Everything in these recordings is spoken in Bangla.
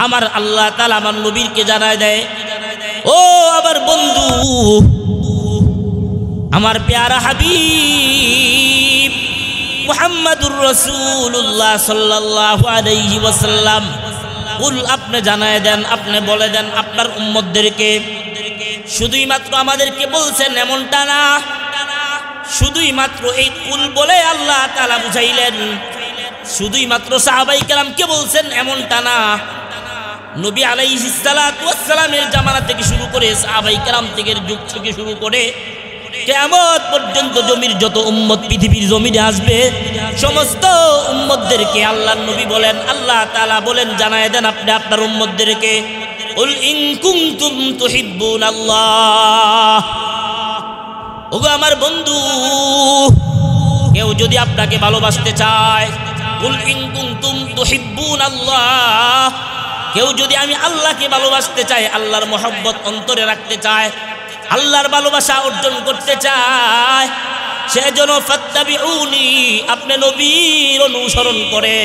আমার আল্লাহ তাআলা আমার নবীকে জানায় দেয়, ও আমার বন্ধু, আমার প্যারা হাবিব মুহাম্মাদুর রাসূলুল্লাহ সাল্লাল্লাহু আলাইহি ওয়াসাল্লাম, কুল আপনি জানায় দেন, আপনি বলে দেন আপনার উম্মতদেরকে। শুধুই মাত্র আমাদেরকে বলছেন এমনটা না, শুধুই মাত্র এই কুল বলে আল্লাহ তাআলা বুঝাইলেন। শুধুই মাত্র সাহাবায়ে কেরামকে বলছেন এমনটা না, নবী আলাইহিস সালাতু ওয়াস সালামের জামানা থেকে শুরু করে সাহাবায়ে কেরাম থেকে যুগ থেকে শুরু করে কিয়ামত পর্যন্ত জমির যত উম্মত পৃথিবীর জমিনে আসবে সমস্ত উম্মতদেরকে আল্লাহর নবী বলেন, আল্লাহ তাআলা বলেন জানায় দেন আপনি আপনার উম্মতদেরকে, কুল ইন কুনতুম তুহিব্বুনাল্লাহ। ওগো আমার বন্ধু, কেউ যদি আপনাকে ভালোবাসতে চায়, কুল ইন কুনতুম তুহিব্বুনাল্লাহ, কেউ যদি আমি আল্লাহকে ভালোবাসতে চাই, আল্লাহর মহব্বত অন্তরে রাখতে চায়, আল্লাহর ভালোবাসা অর্জন করতে চায়, সেজন্য ফাত্তাবিউনি, আপনি নবীর অনুসরণ করে।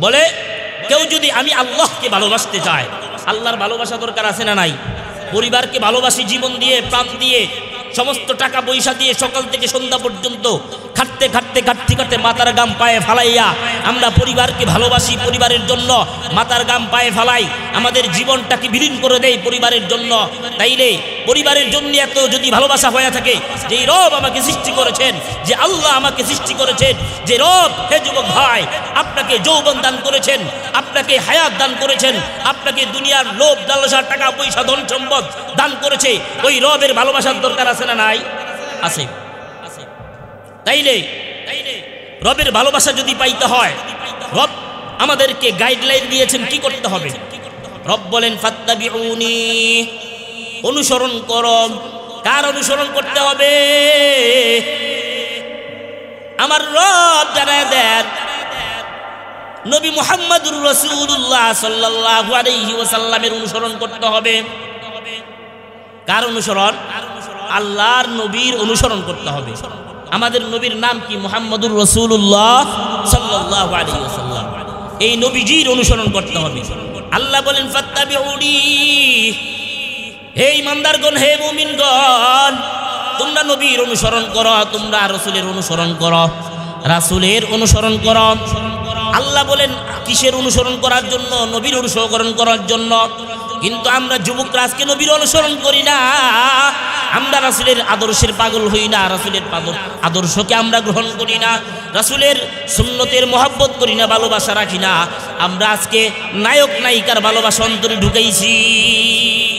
বলে কেউ যদি আমি আল্লাহকে ভালোবাসতে চায়, আল্লাহর ভালোবাসা দরকার আছে না নাই? পরিবারকে ভালোবাসি জীবন দিয়ে, প্রাণ দিয়ে, সমস্ত টাকা পয়সা দিয়ে, সকাল থেকে সন্ধ্যা পর্যন্ত খাটতে খাটতে খাটতে খাটতে মাথার গাম পায়ে ফালাইয়া আমরা পরিবারকে ভালোবাসি, পরিবারের জন্য মাথার গাম পায়ে ফালাই, আমাদের জীবনটাকে বিলীন করে দেয় পরিবারের জন্য। তাইলে পরিবারের জন্য এত যদি ভালোবাসা হয়ে থাকে, যে রব আমাকে সৃষ্টি করেছেন, যে আল্লাহ আমাকে সৃষ্টি করেছেন, যে রব, হে যুবক ভাই, আপনাকে যৌবন দান করেছেন, আপনাকে হায়াত দান করেছেন, আপনাকে দুনিয়ার লোভ লালসা টাকা পয়সা ধন সম্পদ দান করেছে, ওই রবের ভালোবাসার দরকার আছে না নাই? আছে। তাইলে রবের ভালোবাসা যদি পাইতে হয়, রব আমাদেরকে গাইডলাইন দিয়েছেন কি করতে হবে। রব বলেন ফাত্তাবিউনি, অনুসরণ করো। কার অনুসরণ করতে হবে? আমার রব জানায় দেন, নবী মুহাম্মাদুর রাসূলুল্লাহ সাল্লাল্লাহু আলাইহি ওয়াসাল্লামের অনুসরণ করতে হবে। কার অনুসরণ? আল্লাহর নবীর অনুসরণ করতে হবে। আমাদের নবীর নাম কি? মুহাম্মাদুর রাসূলুল্লাহ সাল্লাল্লাহু আলাইহি ওয়াসাল্লাম। এই নবীজির অনুসরণ করতে হবে। আল্লাহ বলেন ফাত্তাবিউনি, হে ঈমানদারগণ, হে মুমিনগণ, তোমরা নবীর অনুসরণ করো, তোমরা রাসূলের অনুসরণ করো, রাসূলের অনুসরণ করো। আল্লাহ বলেন কিসের অনুসরণ করার জন্য? নবীর অনুসরণ করার জন্য। কিন্তু আমরা যুবকরা আজকে নবীর অনুসরণ করি না, আমরা রাসূলের আদর্শের পাগল হই না, রাসূলের আদর্শকে আমরা গ্রহণ করি না, রাসূলের সুন্নতের মহব্বত করি না, ভালোবাসা রাখি না। আমরা আজকে নায়ক নায়িকার ভালোবাসা অন্তরে ঢুকাইছি,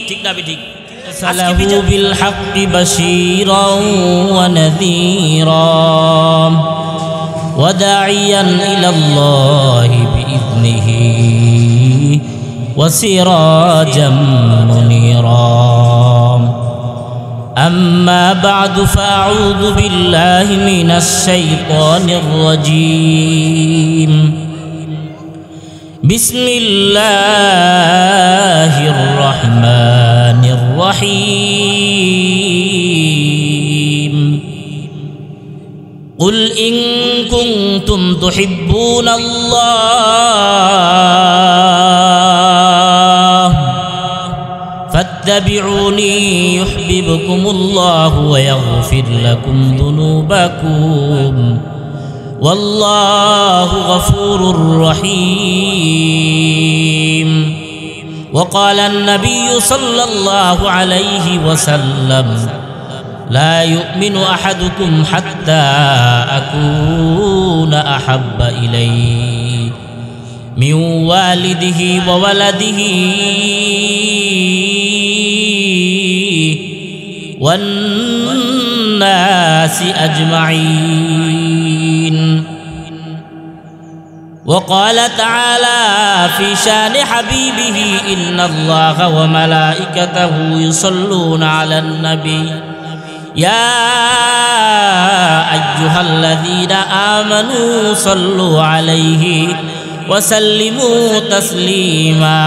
ঠিক না? ঠিক। সালাহু বিল হাক্কি বাশীরান ওয়া নাযীরা ওয়া দাঈয়ান ইলাল্লাহি বিইذনিহি ওয়া সিরাজাম মুনীরা। أما بعد فأعوذ بالله من الشيطان الرجيم. بسم الله الرحمن الرحيم. قل إن كنتم تحبون الله فاتبعوني يحببكم الله ويغفر لكم ذنوبكم والله غفور رحيم. وقال النبي صلى الله عليه وسلم لا يؤمن أحدكم حتى أكون أحب إليه من والده وولده والناس أجمعين. وقال تعالى في شان حبيبه إن الله وملائكته يصلون على النبي يا أيها الذين آمنوا صلوا عليه وسلموا تسليما.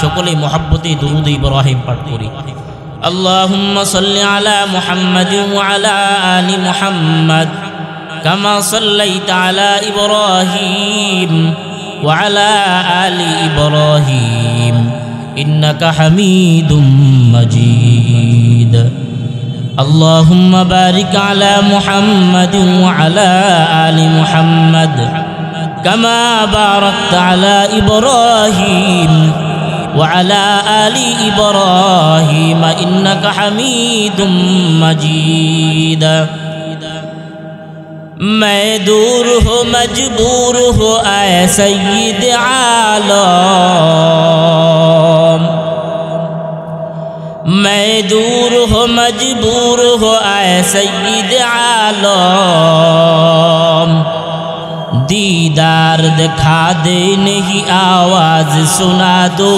সকলে মহব্বতে দুরূদ ইব্রাহিম পাঠ করি। اللهم صل على محمد وعلى آل محمد كما صليت على إبراهيم وعلى آل إبراهيم إنك حميد مجيد اللهم بارك على محمد وعلى آل محمد كما باركت على إبراهيم وعلى آل إبراهيم إنك حميد مجيد मैं दूर हो मजबूर हो ऐ सय्यद आलम मैं दूर हो मजबूर हो ऐ सय्यद आलम दीदार दिखा दे नहीं आवाज सुना दो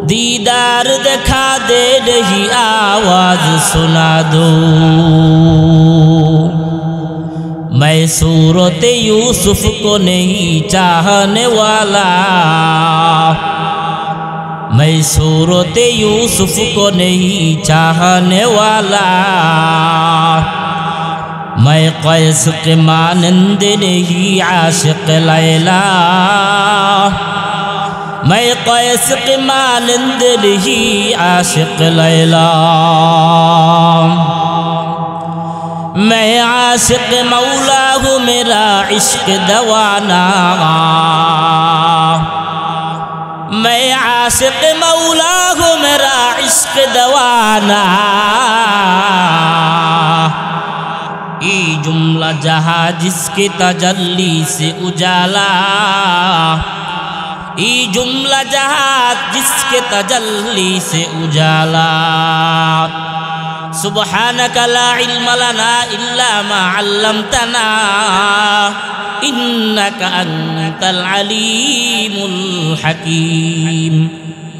दीदार दिखा दे नहीं आवाज सुना दो मैं सूरत यूसुफ को नहीं चाहने वाला मैं सूरत यूसुफ को नहीं चाहने वाला मैं कैस के मानंद नहीं आशिक लैला मैं कैस के मानंद नहीं आशिक लैला मैं आशिक मौला हूँ मेरा इश्क दवाना मैं आशिक मौला हूँ मेरा इश्क दवाना ये जुमला जहाँ जिसके तजल्ली से उजाला ये जुमला जहाँ जिसके तजल्ली से उजाला सुब्हानक ला इल्म लना इल्ला मा अल्लमतना इन्नका अंतल अलीमुल हकीम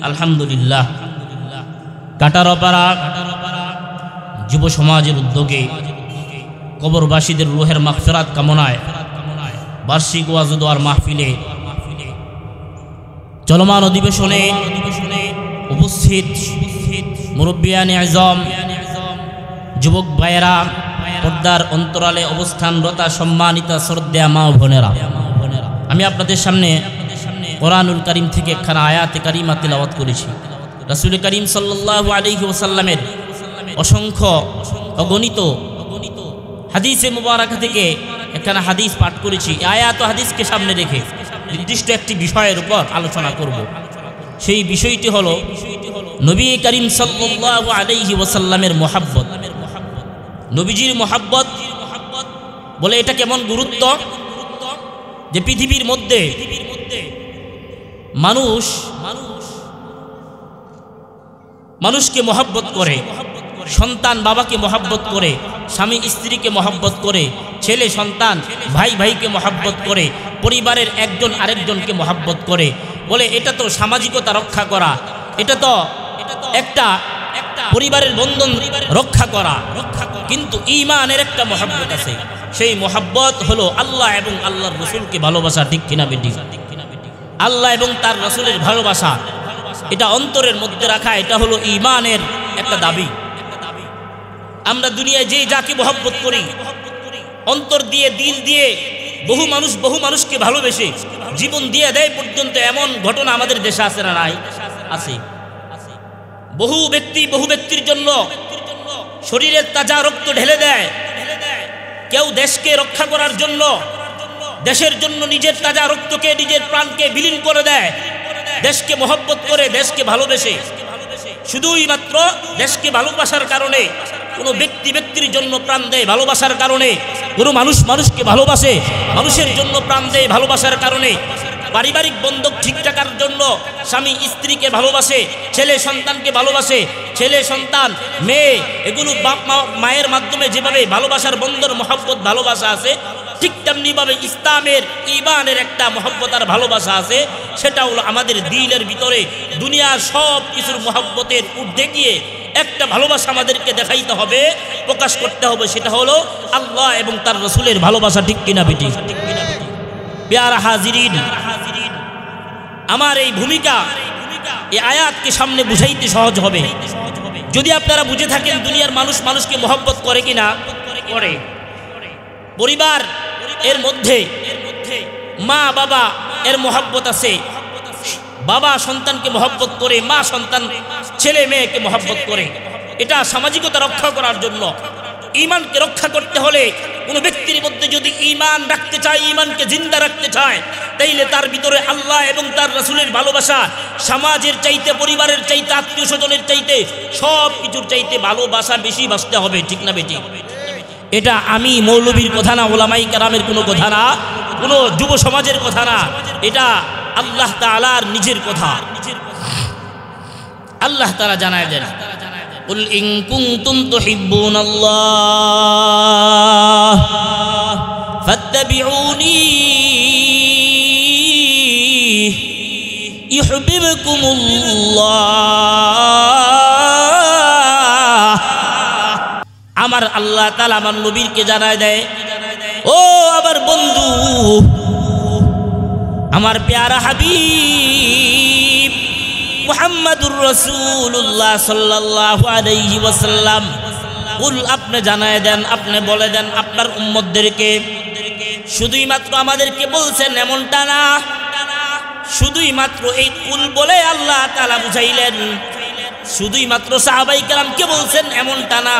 अल्हम्दुलिल्लाह काटारपाड़ा যুব সমাজের উদ্যোগে কবরবাসীদের রূহের মাগফিরাত কামনায় বার্ষিক ওয়াজ ও দোয়ার মাহফিলে চলমান অধিবেশনে উপস্থিত মুরব্বিয়ানে আযম যুবক ভাইয়েরা পর্দার অন্তরালে অবস্থানরতা সম্মানিতা শ্রদ্ধেয়া মা ও বোনেরা আমি আপনাদের সামনে কোরআনুল কারীম থেকে একখানা আয়াতে কারিমা তিলাওয়াত করেছি রাসূল করিম সাল্লাল্লাহু আলাইহি ওয়াসাল্লামের অসংখ্য অগণিত হাদিসে মুবারাকা থেকে একখানা হাদিস পাঠ করেছি আয়াত ও হাদিসকে সামনে রেখে নির্দিষ্ট একটি বিষয়ের উপর আলোচনা করব সেই বিষয়টি হলো নবী করিম সাল্লাল্লাহু আলাইহি ওয়াসাল্লামের মুহাব্বত নবীজির মুহাব্বত বলে এটা কেমন গুরুত্ব যে পৃথিবীর মধ্যে মানুষকে মুহাব্বত করে সন্তান বাবাকে মুহাব্বত করে স্বামী স্ত্রীকে মুহাব্বত করে ছেলে সন্তান ভাই ভাইকে মুহাব্বত করে পরিবারের একজন আরেকজনকে মুহাব্বত করে বলে এটা তো সামাজিকতা রক্ষা করা এটা তো একটা পরিবারের বন্ধন রক্ষা করা কিন্তু ঈমানের একটা মুহাব্বত আছে সেই মুহাব্বত হলো আল্লাহ এবং আল্লাহর রাসূলকে ভালোবাসা ঠিক কিনা বেটি আল্লাহ এবং তার রাসূলের ভালোবাসা এটা অন্তরের মধ্যে রাখা এটা হলো ঈমানের একটা দাবি আমরা দুনিয়ায় যে যাকে মুহাব্বত করি অন্তর দিয়ে দিল দিয়ে বহু মানুষকে ভালোবেসে জীবন দিয়ে দেয় পর্যন্ত এমন ঘটনা আমাদের দেশে আছে না নাই আছে বহু ব্যক্তির জন্য শরীরের তাজা রক্ত ঢেলে দেয় কেউ দেশকে রক্ষা করার জন্য দেশের জন্য নিজের তাজা রক্তকে নিজের প্রাণকে বিলীন করে দেয় দেশকে মুহাব্বত করে দেশকে ভালোবেসে শুধুই মাত্র দেশকে ভালোবাসার কারণে কোনো ব্যক্তির জন্য প্রাণ দেয় ভালোবাসার কারণে কোনো মানুষকে ভালোবাসে মানুষের জন্য প্রাণ দেয় ভালোবাসার কারণে পারিবারিক বন্ধন ঠিক রাখার জন্য স্বামী স্ত্রীকে ভালোবাসে ছেলে সন্তানকে ভালোবাসে ছেলে সন্তান মেয়ে এগুলো বাপ মায়ের মাধ্যমে যেভাবে ভালোবাসার বন্ধন মহব্বত ভালোবাসা আছে ঠিক তেমনিভাবে ইসলামের ঈমানের একটা মহব্বত আর ভালোবাসা আছে সেটা হলো আমাদের দিলের ভিতরে দুনিয়ার সব কিছুর মহব্বতের ঊর্ধ্বে গিয়ে একটা ভালোবাসা আমাদেরকে দেখাইতে হবে প্রকাশ করতে হবে সেটা হলো আল্লাহ এবং তার রাসূলের ভালোবাসা ঠিক কিনা বেটি প্যারা হাজিরিন আমার এই ভূমিকা এই আয়াতকে সামনে বুঝাইতে সহজ হবে যদি আপনারা বুঝে থাকেন দুনিয়ার মানুষকে মহব্বত করে কিনা করে পরিবার এর মধ্যে মা বাবা এর মহব্বত আছে, বাবা সন্তানকে মহব্বত করে, মা সন্তান ছেলে মেয়েকে মহব্বত করে। এটা সামাজিকতা রক্ষা করার জন্য। ঈমানকে রক্ষা করতে হলে কোনো ব্যক্তির মধ্যে যদি ঈমান রাখতে চায়, ঈমানকে জিন্দা রাখতে চায়, তাইলে তার ভিতরে আল্লাহ এবং তার রাসূলের ভালোবাসা সমাজের চাইতে, পরিবারের চাইতে, আত্মীয় স্বজনের চাইতে, সব কিছুর চাইতে ভালোবাসা বেশি বাঁচতে হবে। ঠিক না বেটি? এটা আমি মৌলবীর কথা না, ওলামাই কেরামের কোনো কথা না, কোনো যুব সমাজের কথা না, এটা আল্লাহ তাআলার নিজের কথা। আল্লাহ তাআলা জানায় দেন, কুল ইন কুনতুম তুহিব্বুনাল্লাহ ফাত্তাবিউনি ইউহিব্বুকুমুল্লাহ। আমার আল্লাহ তাআলা আমার নবীকে জানায় দেয়, ও আমার বন্ধু, আমার প্যারা হাবিব মুহাম্মাদুর রাসূলুল্লাহ সাল্লাল্লাহু আলাইহি ওয়াসাল্লাম, কুল আপনি জানায় দেন, আপনি বলে দেন আপনার উম্মতদেরকে। শুধুই মাত্র আমাদেরকে বলছেন এমনটা না, শুধুই মাত্র এই কুল বলে আল্লাহ তাআলা বুঝাইলেন। শুধুই মাত্র সাহাবায়ে কেরামকে বলছেন এমনটা না,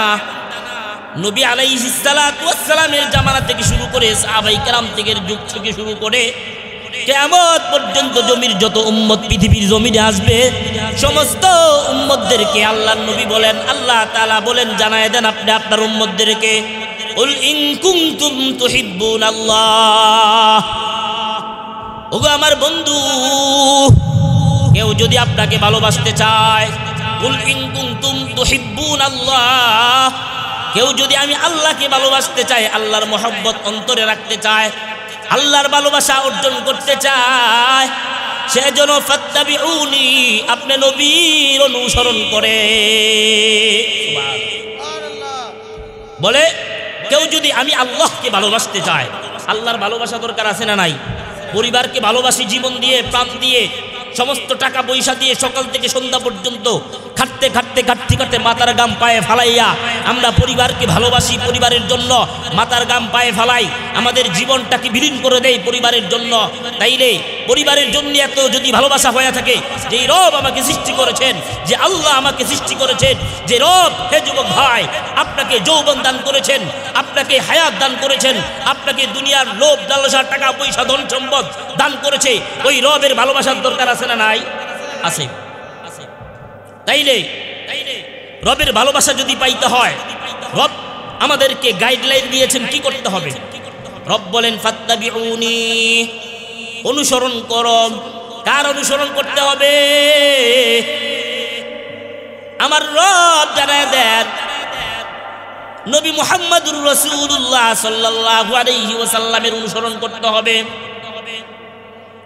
নবী আলাইহিস সালাতু ওয়াস সালামের জামানা থেকে শুরু করে, সাহাবায়ে কেরাম থেকে যুগ থেকে শুরু করে কিয়ামত পর্যন্ত জমির যত উম্মত পৃথিবীর জমিনে আসবে, সমস্ত উম্মতদেরকে আল্লাহর নবী বলেন, আল্লাহ তাআলা বলেন, জানায় দেন আপনি আপনার উম্মতদেরকে, কুল ইন কুনতুম তুহিব্বুনাল্লাহ। ওগো আমার বন্ধু, কেউ যদি আপনাকে ভালোবাসতে চায়, কুল ইন কুনতুম তুহিব্বুনাল্লাহ, কেউ যদি আমি আল্লাহকে ভালোবাসতে চাই, আল্লাহর মহব্বত অন্তরে রাখতে চায়, আল্লাহর ভালোবাসা অর্জন করতে চায়, সেজন্য ফাত্তাবিউনি, আপনি নবীর অনুসরণ করে। বলে কেউ যদি আমি আল্লাহকে ভালোবাসতে চায়, আল্লাহর ভালোবাসা দরকার আছে না নাই? পরিবারকে ভালোবাসি জীবন দিয়ে, প্রাণ দিয়ে, সমস্ত টাকা পয়সা দিয়ে, সকাল থেকে সন্ধ্যা পর্যন্ত খাটতে খাটতে খাটতে খাটতে মাথার গাম পায়ে ফালাইয়া আমরা পরিবারকে ভালোবাসি, পরিবারের জন্য মাথার গাম পায়ে ফালাই, আমাদের জীবনটাকে বিলীন করে দেই পরিবারের জন্য। তাইলে পরিবারের জন্য এত যদি ভালোবাসা হয়ে থাকে, যে রব আমাকে সৃষ্টি করেছেন, যে আল্লাহ আমাকে সৃষ্টি করেছেন, যে রব, হে যুবক ভাই, আপনাকে যৌবন দান করেছেন, আপনাকে হায়াত দান করেছেন, আপনাকে দুনিয়ার লোভ লালসা, টাকা পয়সা, ধন সম্পদ দান করেছে, ওই রবের ভালোবাসার দরকার আছে না নাই? আছে। তাইলে রবের ভালোবাসা যদি পাইতে হয়, রব আমাদেরকে গাইডলাইন দিয়েছেন কি করতে হবে। রব বলেন ফাত্তাবিউনি, অনুসরণ করো। কার অনুসরণ করতে হবে? আমার রব জানায় দেন, নবী মুহাম্মাদুর রাসূলুল্লাহ সাল্লাল্লাহু আলাইহি ওয়াসাল্লামের অনুসরণ করতে হবে।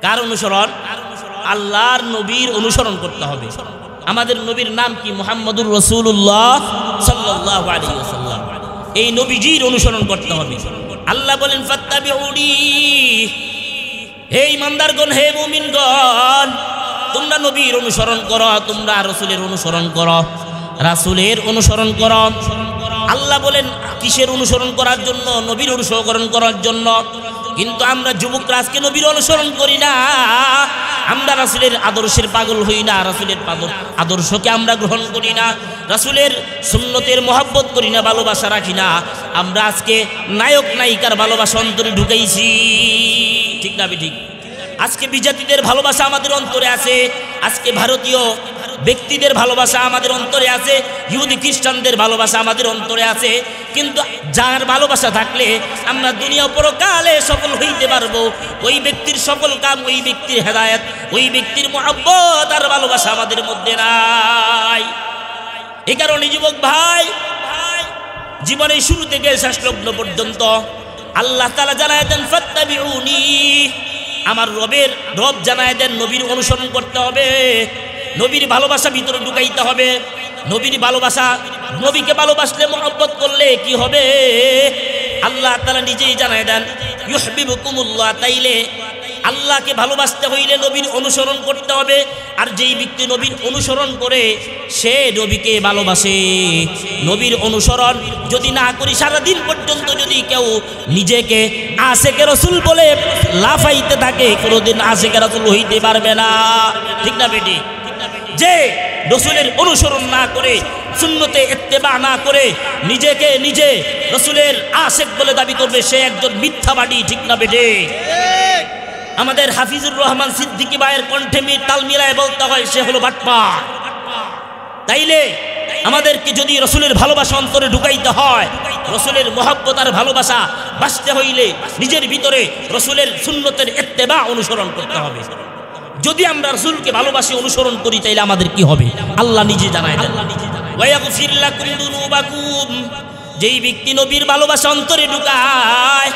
কার অনুসরণ? আল্লাহর নবীর অনুসরণ করতে হবে। আমাদের নবীর নাম কি? মুহাম্মাদুর রাসূলুল্লাহ সাল্লাল্লাহু আলাইহি ওয়াসাল্লাম। এই নবীজির অনুসরণ করতে হবে। আল্লাহ বলেন ফাত্তাবিউনি, হে ঈমানদারগণ, হে মুমিনগণ, তোমরা নবীর অনুসরণ করো, তোমরা রাসূলের অনুসরণ করো, রাসূলের অনুসরণ করো। আল্লাহ বলেন কিসের অনুসরণ করার জন্য? নবীর অনুসরণ করার জন্য। কিন্তু আমরা যুবকরা আজকে নবীর অনুসরণ করি না, আমরা রাসূলের আদর্শের পাগল হই না, রাসূলের আদর্শকে আমরা গ্রহণ করি না, রাসূলের সুন্নতের মহব্বত করি না, ভালোবাসা রাখি না। আমরা আজকে নায়ক নায়িকার ভালোবাসা অন্তরে ঢুকাইছি। ঠিক না ঠিক? আজকে বিজাতিদের ভালোবাসা আমাদের অন্তরে আছে, আজকে ভারতীয় ব্যক্তিদের ভালোবাসা আমাদের অন্তরে আছে, ইহুদি খ্রিস্টানদের ভালোবাসা আমাদের অন্তরে আছে। কিন্তু যার ভালোবাসা থাকলে আমরা দুনিয়া পরকালে সফল হইতে পারবো, ওই ব্যক্তির সফল কাম, ওই ব্যক্তির হেদায়েত, ওই ব্যক্তির মহব্বত আর ভালোবাসা আমাদের মধ্যে নাই। এই কারণে যুবক ভাই, জীবনের শুরু থেকে শেষ লগ্ন পর্যন্ত আল্লাহ তাআলা জানায় দেন ফাত্তাবিউনি, আমার রব জানায় দেন নবীর অনুসরণ করতে হবে, নবীর ভালোবাসা ভিতরে ঢুকাইতে হবে। নবীর ভালোবাসা, নবীকে ভালোবাসলে, মহব্বত করলে কি হবে? আল্লাহ তাআলা নিজেই জানায় দেন ইউহিব্বুকুমুল্লাহ। তাইলে আল্লাহকে ভালোবাসতে হইলে নবীর অনুসরণ করতে হবে। আর যেই ব্যক্তি নবীর অনুসরণ করে সে নবীকে ভালোবাসে। নবীর অনুসরণ যদি না করি, সারাদিন পর্যন্ত যদি কেউ নিজেকে আশেকে রসুল বলে লাফাইতে থাকে, কোনোদিন আশেকে রসুল হইতে পারবে না। ঠিক না বেটি? যে রসুলের অনুসরণ না করে, সুন্নতে ইত্তেবা না করে নিজেকে নিজে রসুলের আশেক বলে দাবি করবে, সে একজন মিথ্যাবাদী। ঠিক না বেটি? আমাদের হাফিজুর রহমান সিদ্দিকী ভাইয়ের কণ্ঠে তাল মিলায় বলতে হয়, সে হলো বাটপার। তাইলে আমাদেরকে যদি রসুলের ভালোবাসা অন্তরে ঢুকাইতে হয়, রসুলের মহব্বত আর ভালোবাসা বাঁচতে হইলে নিজের ভিতরে রসুলের সুন্নতের ইত্তেবা অনুসরণ করতে হবে। যদি আমরা রসুলকে ভালোবাসি, অনুসরণ করি, তাইলে আমাদের কি হবে আল্লাহ নিজে জানায় দেন। ওয়ায়াগফির লাকুম যুনুবাকুম, যেই ব্যক্তি নবীর ভালোবাসা অন্তরে ঢুকায়,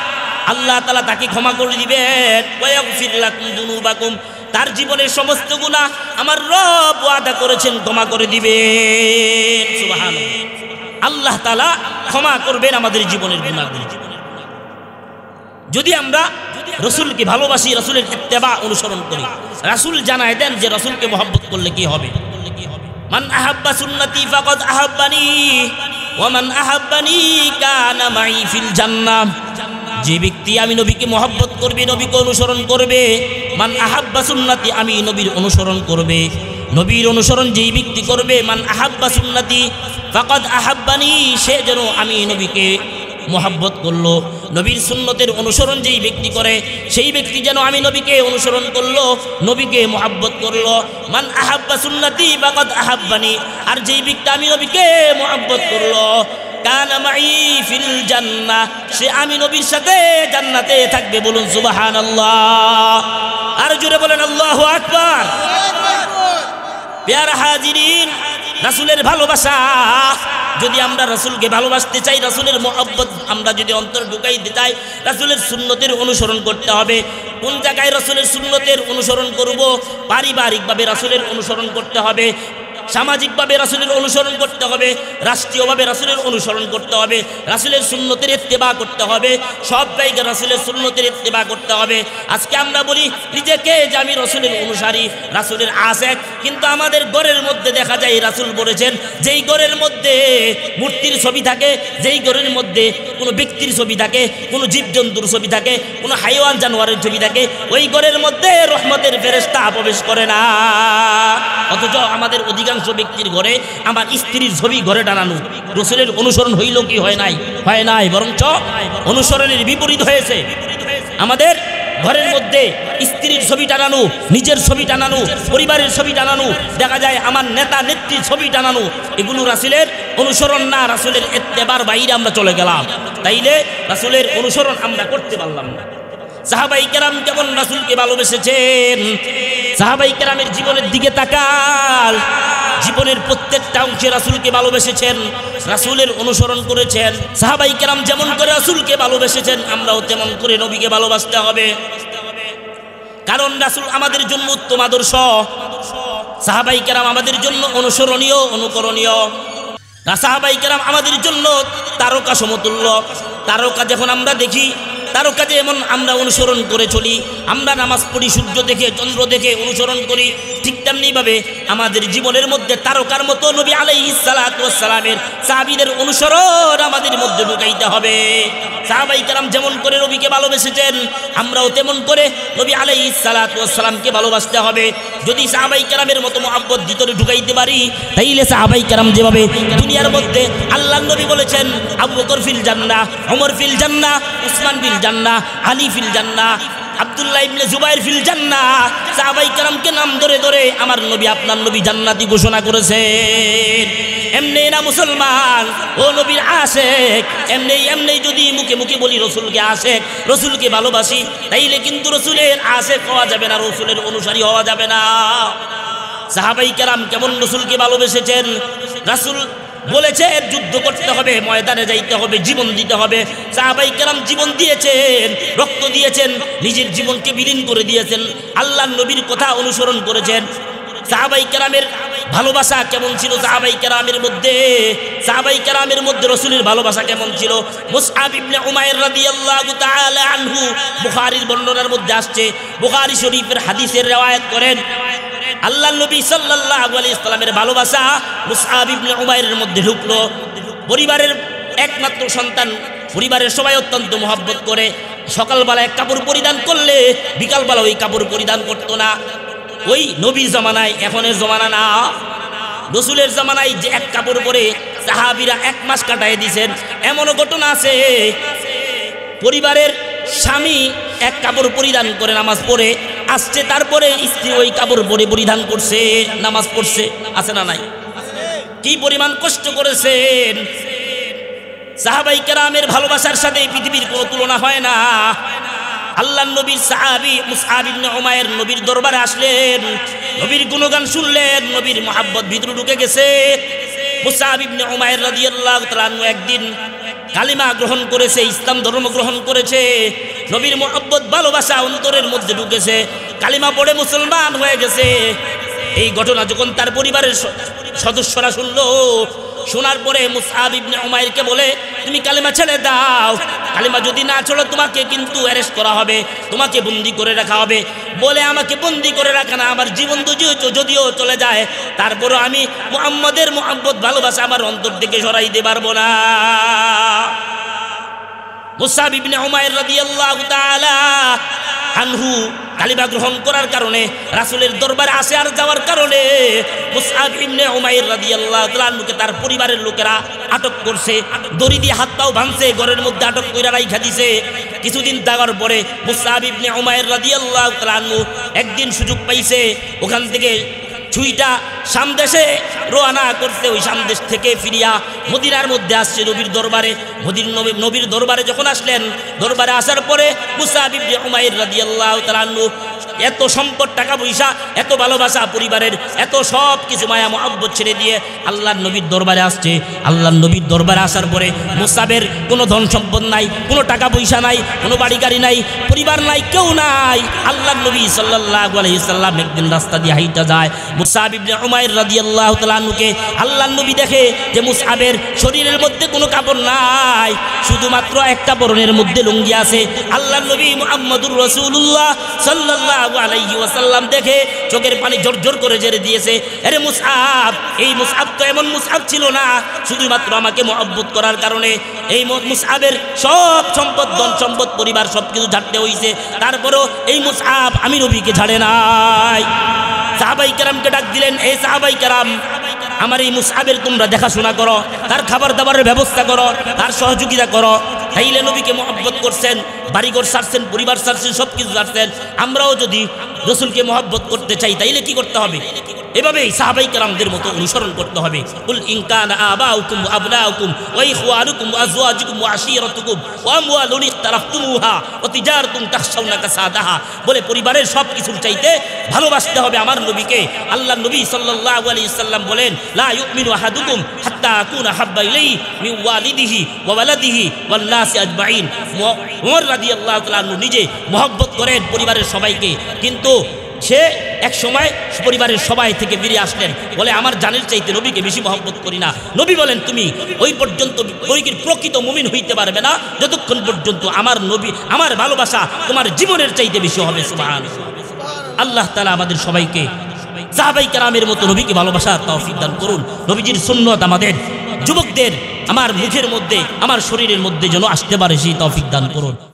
আল্লাহ তাআলা তাকে ক্ষমা করে দিবেন। ওয়ায়াগফির লাকুম যুনুবাকুম, তার জীবনের সমস্ত গুনাহ আমার রব ওয়াদা করেছেন ক্ষমা করে দিবেন। সুবহানাল্লাহ, আল্লাহ তাআলা ক্ষমা করবেন আমাদের জীবনের গুনাহগুলো যদি আমরা রসুলকে ভালোবাসি, রসুলের ইত্তেবা অনুসরণ করি। রাসূল জানায় দেন যে রসুলকে মহব্বত করলে কি হবে। মান আহাব্বা সুন্নতি ফাকাদ আহাব্বানি ওয়া মান আহাব্বানি কানা মাই ফিল জান্নাহ, যে ব্যক্তি আমি নবীকে মহব্বত করবে, নবীকে অনুসরণ করবে, মান আহাব্বা সুন্নতি, আমি নবীর অনুসরণ করবে, নবীর অনুসরণ যেই ব্যক্তি করবে, মান আহাব্বা সুন্নতি ফাকাদ আহাব্বানি, সে যেন আমি নবীকে মহব্বত করলো। নবীর সুন্নতের অনুসরণ যেই ব্যক্তি করে, সেই ব্যক্তি যেন আমি নবীকে অনুসরণ করলো, নবীকে মহব্বত করলো। মান আহাব্বা সুন্নতি ফাকাদ আহাব্বানি, আর যেই ব্যক্তি আমি নবীকে মহব্বত করলো, কানা মাই ফিল জান্নাহ, সে আমি নবীর সাথে জান্নাতে থাকবে। বলুন সুবহানাল্লাহ, আর জোরে বলেন আল্লাহু আকবার। প্যারা হাজিরিন, রাসূলের ভালোবাসা যদি আমরা রাসূলকে ভালোবাসতে চাই, রাসূলের মহব্বত আমরা যদি অন্তরে ঢুকাইতে চাই, রাসূলের সুন্নতের অনুসরণ করতে হবে। কোন জায়গায় রাসূলের সুন্নতের অনুসরণ করব? পারিবারিকভাবে রাসূলের অনুসরণ করতে হবে, সামাজিকভাবে রাসূলের অনুসরণ করতে হবে, রাষ্ট্রীয়ভাবে রাসূলের অনুসরণ করতে হবে, রাসূলের সুন্নতের ইত্তেবা করতে হবে, সব জায়গায় রাসূলের সুন্নতের ইত্তেবা করতে হবে। আজকে আমরা বলি নিজেকে যে আমি রাসূলের অনুসারী, রাসূলের আশেক, কিন্তু আমাদের ঘরের মধ্যে দেখা যায় রাসূল বলেছেন, যেই ঘরের মধ্যে মূর্তির ছবি থাকে, যেই ঘরের মধ্যে কোনো ব্যক্তির ছবি থাকে, কোনো জীবজন্তুর ছবি থাকে, কোনো হাইওয়ান জানোয়ারের ছবি থাকে, ওই ঘরের মধ্যে রহমতের ফেরেশতা প্রবেশ করে না। অথচ আমাদের অধিকাংশ ব্যক্তির ঘরে আমার স্ত্রীর ছবি ঘরে টানানো। রাসূলের অনুসরণ হইল কি হয় নাই? হয় নাই, বরঞ্চ অনুসরণের বিপরীত হয়েছে। আমাদের ঘরের মধ্যে স্ত্রীর ছবি টানানো, নিজের ছবি টানানো, পরিবারের ছবি টানানো, দেখা যায় আমার নেতা নেত্রীর ছবি টানানো। এগুলো রাসূলের অনুসরণ না, রাসূলের ইত্তেবার বাইরে আমরা চলে গেলাম। তাইলে রাসূলের অনুসরণ আমরা করতে পারলাম না। সাহাবায়ে কেরাম কেমন রাসূলকে ভালোবেসেছেন? সাহাবায়ে কেরামের জীবনের দিকে তাকাল, জীবনের প্রত্যেকটা অংশে রাসূলকে ভালোবেসেছেন, রাসূলের অনুসরণ করেছেন। সাহাবায়ে কেরাম যেমন করে রাসূলকে ভালোবেসেছেন, আমরাও তেমন করে নবীকে ভালোবাসতে হবে। কারণ রাসূল আমাদের জন্য উত্তম আদর্শ, সাহাবায়ে কেরাম আমাদের জন্য অনুসরণীয়, অনুকরণীয়। সাহাবায়ে কেরাম আমাদের জন্য তারকা সমতুল্য। তারকা যখন আমরা দেখি, তারকা যেমন আমরা অনুসরণ করে চলি, আমরা নামাজ পড়ি সূর্য দেখে, চন্দ্র দেখে অনুসরণ করি, ঠিক তেমনিভাবে আমাদের জীবনের মধ্যে তারকার মতো নবী আলাইহিস সালাতু ওয়াস সালামের সাহাবীদের অনুসরণ আমাদের মধ্যে ঢুকাইতে হবে। সাহাবায়ে কেরাম যেমন করে নবীকে ভালোবেসেছেন, আমরাও তেমন করে নবী আলাইহিস সালাতু ওয়াস সালামকে ভালোবাসতে হবে। যদি সাহাবায়ে কেরামের মতো মহব্বত ভিতরে ঢুকাইতে পারি, তাইলে সাহাবায়ে কেরাম যেভাবে দুনিয়ার মধ্যে আল্লাহর নবী বলেছেন, আবু বকর ফিল জান্নাহ, ওমর ফিল জান্নাহ, উসমান ফিল জান্নাহ, আলী ফিল জান্নাহ, আব্দুল্লাহ ইবনে জুবাইর ফিল জান্নাহ, সাহাবায়ে কেরামকে নাম ধরে ধরে আমার নবী, আপনার নবী জান্নাতি ঘোষণা করেছেন। এমনি না মুসলমান, ও নবীর আশেক, এমনি যদি মুখে মুখে বলি রসুলকে আশেক, রসুলকে ভালোবাসি, তাইলে কিন্তু রসুলের আশেক হওয়া যাবে না, রসুলের অনুসারী হওয়া যাবে না। সাহাবায়ে কেরাম কেমন রসুলকে ভালোবেসেছেন? রাসূল বলেছে যুদ্ধ করতে হবে, ময়দানে যাইতে হবে, জীবন দিতে হবে। সাহাবায়ে কেরাম জীবন দিয়েছেন, রক্ত দিয়েছেন, নিজের জীবনকে বিলীন করে দিয়েছেন, আল্লাহর নবীর কথা অনুসরণ করেছেন। সাহাবায়ে কেরামের ভালোবাসা কেমন ছিল? সাহাবায়ে কেরামের মধ্যে রাসূলের ভালোবাসা কেমন ছিল? মুসআব ইবনে উমাইর রাদিয়াল্লাহু তাআলা আনহু, বুখারীর বর্ণনার মধ্যে আসছে, বুখারী শরীফের হাদিসের রিওয়ায়াত করেন, আল্লাহ নবী সাল্লাল্লাহু আলাইহি সাল্লামের ভালোবাসা মুসআব ইবনে উমাইরের মধ্যে ঢুকলো। পরিবারের একমাত্র সন্তান, পরিবারের সবাই অত্যন্ত মহব্বত করে। সকালবেলা এক কাপড় পরিধান করলে বিকালবেলা ওই কাপড় পরিধান করতো না। ওই নবীর জামানায়, এখনের জামানা না, রসুলের জামানায় যে এক কাপড় পরে সাহাবীরা 1 মাস কাটায় দিয়েছেন। এমনও ঘটনা আছে পরিবারের স্বামী এক কাপড় পরিধান করে নামাজ পড়ে আসছে, তারপরে স্ত্রী ওই কাপড় পরে পরিধান করছে, নামাজ পড়ছে। আছে না নাই? কি পরিমাণ কষ্ট করেছেন! সাহাবাই কেরামের ভালোবাসার সাথে পৃথিবীর কোনো তুলনা হয় না। আল্লাহর নবীর সাহাবী মুসআব ইবনে উমাইর নবীর দরবারে আসলেন, নবীর গুণগান শুনলেন, নবীর মহব্বত ভিতরে ঢুকে গেছে। মুসআব ইবনে উমাইর রাদিয়াল্লাহু তাআলা আনহু একদিন কালিমা গ্রহণ করেছে, ইসলাম ধর্ম গ্রহণ করেছে। নবীর মহব্বত ভালোবাসা অন্তরের মধ্যে ঢুকেছে, কালিমা পড়ে মুসলমান হয়ে গেছে। এই ঘটনা যখন তার পরিবারের সদস্যরা শুনলো, শোনার পরে মুসআব ইবনে উমাইরকে বলে, তুমি কালিমা ছেড়ে দাও, কালিমা যদি না ছেড়ো তোমাকে কিন্তু অ্যারেস্ট করা হবে, তোমাকে বন্দি করে রাখা হবে। বলে, আমাকে বন্দি করে রাখা না, আমার জীবন যদিও চলে যায়, তারপরও আমি মুহাম্মদের মহব্বত ভালোবাসা আমার অন্তর থেকে সরাইতে পারবো না। মুসআব ইবনে উমাইর রাদিয়াল্লাহু তাআলা আনহু কালিমা গ্রহণ করার কারণে, রাসূলের দরবারে আসে আর যাওয়ার কারণে মুসআব ইবনে উমাইর রাদিয়াল্লাহু তাআলা আনহুকে তার পরিবারের লোকেরা আটক করছে, দড়ি দিয়ে হাত পাও ভাঙছে, ঘরের মধ্যে আটক কইরা রাইখা দিছে। কিছুদিন যাওয়ার পরে মুসআব ইবনে উমাইর রাদিয়াল্লাহু তাআলা আনহু একদিন সুযোগ পাইছে, ওখান থেকে ছুইটা সামদেশে রওনা করতে, ওই সামদেশ থেকে ফিরিয়া মদিনার মধ্যে আসছে নবীর দরবারে। নবীর দরবারে যখন আসলেন, দরবারে আসার পরে মুসআব ইবনে উমাইর রাদিয়াল্লাহু তাআলা আনহু এত সম্পদ, টাকা পয়সা, এত ভালোবাসা, পরিবারের এত সব কিছু মায়া মহব্বত ছেড়ে দিয়ে আল্লাহর নবীর দরবারে আসছে। আল্লাহর নবীর দরবারে আসার পরে মুসআবের কোনো ধন সম্পদ নাই, কোনো টাকা পয়সা নাই, কোনো বাড়ি গাড়ি নাই, পরিবার নাই, কেউ নাই। আল্লাহর নবী সাল্লাল্লাহু আলাইহি সাল্লাম একদিন রাস্তা দিয়ে হাইটা যায়, মুসআব ইবনে উমাইর রাদিয়াল্লাহু তাআলা আনহুকে আল্লাহর নবী দেখে যে মুসআবের শরীরের মধ্যে কোনো কাপড় নাই, শুধুমাত্র একটা পরনের মধ্যে লুঙ্গি আছে। আল্লাহর নবী মুহাম্মদুর রাসূলুল্লাহ সাল্লাল্লাহু আলাইহি ওয়াসাল্লাম দেখে চোখের পানি জোর করে ঝেড়ে দিয়েছে। আরে মুসআব, এই মুসআব তো এমন মুসআব ছিল না, শুধুমাত্র আমাকে মহব্বত করার কারণে এই মুসআবের সব সম্পদ, ধন সম্পদ, পরিবার সবকিছু ঝাড়তে হইছে, তারপরও এই মুসআব আমি নবীকে ঝাড়ে নাই। সাহাবাই কেরামকে ডাক দিলেন, এই সাহাবাই কেরাম, আমার এই মুসআবের তোমরা দেখাশোনা করো, তার খাবার দাবারের ব্যবস্থা করো, তার সহযোগিতা করো। তাইলে নবীকে মহব্বত করছেন, বাড়িঘর ছাড়ছেন, পরিবার ছাড়ছেন, সব কিছু ছাড়ছেন। আমরাও যদি রসুলকে মহব্বত করতে চাই তাইলে কি করতে হবে? এভাবেই সাহাবাই কেরামদের মতো অনুসরণ করতে হবে। কুল ইন কানা আবাউকুম ওয়া আবনাউকুম ওয়া ইখওয়ানুকুম ওয়া আজওয়াজুকুম ওয়া আশীরাতুকুম ওয়া আমওয়ালুন ইখতারাফতুমুহা ওয়া তিজারাতুন তাখশাউনা কাসাদাহা, বলে পরিবারের সব কিছুর চাইতে ভালোবাসতে হবে আমার নবীকে। আল্লাহর নবী সাল্লাল্লাহু আলাইহি সাল্লাম বলেন, লা ইউমিনু আহাদুকুম হাত্তা আকুনা হাব্বা ইলাইহি মিন ওয়ালিদিহি ওয়া ওয়ালাদিহি ওয়ান নাসি আজমাইন। ওমর রাদিয়াল্লাহু তাআলা নিজে মহব্বত করেন পরিবারের সবাইকে, কিন্তু সে এক সময় পরিবারের সবাই থেকে বেরিয়ে আসলেন, বলে আমার জানের চাইতে নবীকে বেশি মহব্বত করি না। নবী বলেন, তুমি ওই পর্যন্ত প্রকৃত মুমিন হইতে পারবে না যতক্ষণ পর্যন্ত আমার নবী, আমার ভালোবাসা তোমার জীবনের চাইতে বেশি হবে। সুবহানাল্লাহ। আল্লাহ তাআলা আমাদের সবাইকে সাহাবাই কেরামের মতো নবীকে ভালোবাসার তৌফিক দান করুন। নবীজির সুন্নত আমাদের যুবকদের, আমার মুখের মধ্যে, আমার শরীরের মধ্যে যেন আসতে পারে, সেই তৌফিক দান করুন।